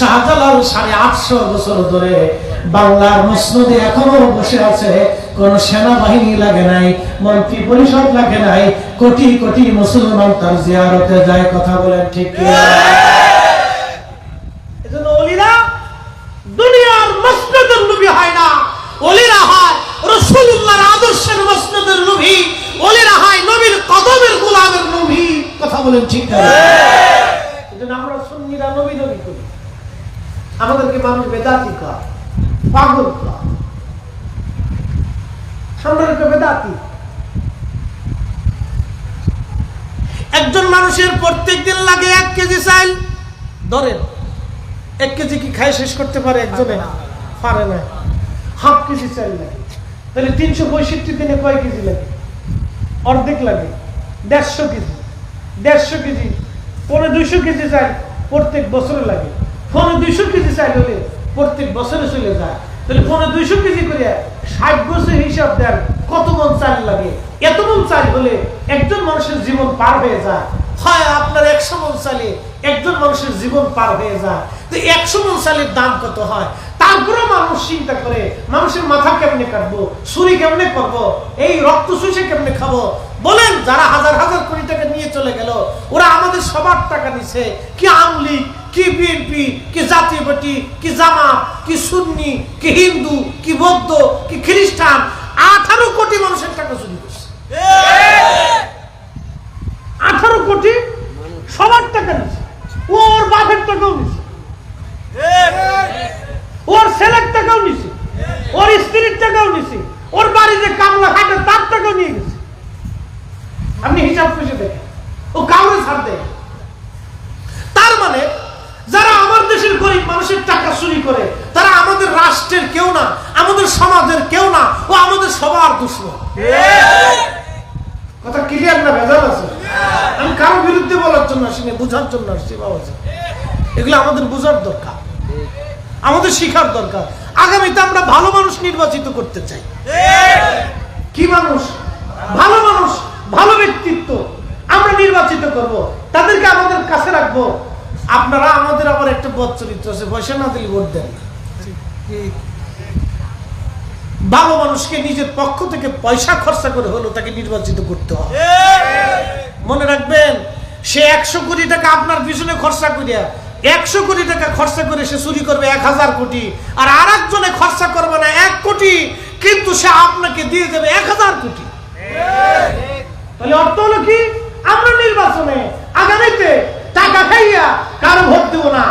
শাহজালাল 850 বছর ধরে বাংলার মসনদে এখনো বসে আছে। কোন সেনাবাহিনী লাগে নাই, মন্ত্রী পরিষদ লাগে নাই, কোটি কোটি মুসলমান তার জিয়ারতে যায়। কথা বলেন ঠিক কি? এজন্য ওলিরা দুনিয়ার মসনদের নবী হয় না, ওলিরা হয় রাসূলুল্লাহর আদর্শের মসনদের নবী, ওলিরা হয় নবীর কদমের গোলামের নবী। কথা বলেন ঠিক কি? এজন্য আমরা সুন্নিরা নবী নবী করি। আমাদেরকে মানুষ বেদাতি কয়, পাগল কয়, সম্পর্কে বেদাতি। একজন মানুষের প্রত্যেকদিন লাগে 1 কেজি চাল। ধরেন 1 কেজি কি খাই শেষ করতে পারে একজনে? পারে না। হাফ কেজি চাল লাগে, তাহলে 365 দিনে কয় কেজি লাগে? অর্ধেক লাগে, 150 কেজি। 150 কেজি, 200 কেজি চাল প্রত্যেক বছরে লাগে। 200 কেজি চাল হলে প্রত্যেক বছরে চলে যায়, তাহলে 200 কেজি করে 60 বছর হিসাব দেন কত মন চাল লাগে। এত মন চাল হলে একজন মানুষের জীবন পার হয়ে যায়। হয় আপনার 100 মন চালে একজন মানুষের জীবন পার হয়ে যায়। তো 100 মন চালের দাম কত হয়? তারপরে মানুষ চিন্তা করে মানুষের মাথা কেমনে কাটবো, ছুরি কেমনে করবো, এই রক্ত শুষে কেমনে খাবো। বলেন, যারা হাজার হাজার কোটি টাকা নিয়ে চলে গেল, ওরা আমাদের সবার টাকা নিছে। কি আওয়ামী লীগ, কি বিএনপি, কি জাতীয় পার্টি, কি জামাত, কি সুন্নি, কি হিন্দু, কি বৌদ্ধ, কি খ্রিস্টান, 18 কোটি মানুষের টাকা চুরি করছে। 18 কোটি সবার টাকা নিছে। ওর বাপের টাকাও নিছে, ওর ছেলের টাকাও নিছে, ওর স্ত্রীর টাকাও নিছে, ওর বাড়ি যে কামলা খাটে তার টাকাও নিয়ে গেছে। আপনি হিসাব করে দেখেন, ও কাউরে ছাড় দেয়। তার মানে যারা আমার দেশের গরিব মানুষের টাকা চুরি করে, তারা আমাদের রাষ্ট্রের কেউ না, আমাদের সমাজের কেউ না, ও আমাদের সবার দুশমন। কথা ক্লিয়ার না? ভেজাল আছে? আমি কারো বিরুদ্ধে বলার জন্য আসিনি, বোঝার জন্য আসছি। বাবা, এগুলো আমাদের বোঝার দরকার, আমাদের শিখার দরকার। আগামীতে আমরা ভালো মানুষ নির্বাচিত করতে চাই। কি মানুষ? ভালো মানুষ, ভালো ব্যক্তিত্ব আমরা নির্বাচিত করব, তাদেরকে আমাদের কাছে রাখবো। আপনারা আমাদের আবার একটা বদ চরিত্র আছে, পয়সা না দিলে ভোট দেন। ভালো মানুষকে নিজের পক্ষ থেকে পয়সা খরচা করে হলো তাকে নির্বাচিত করতে হবে। মনে রাখবেন, সে 100 কোটি টাকা আপনার পিছনে খরচা করিয়া 100 কোটি টাকা খরচা করে সে চুরি করবে 1000 কোটি, আর আরেকজনে খরচা করবে না 1 কোটি, কিন্তু সে আপনাকে দিয়ে দেবে 1000 কোটি। তাহলে অর্থ হলো কি? আমরা নির্বাচনে আগামীতে টাকা খাইয়া কারো ভোট দেবো না,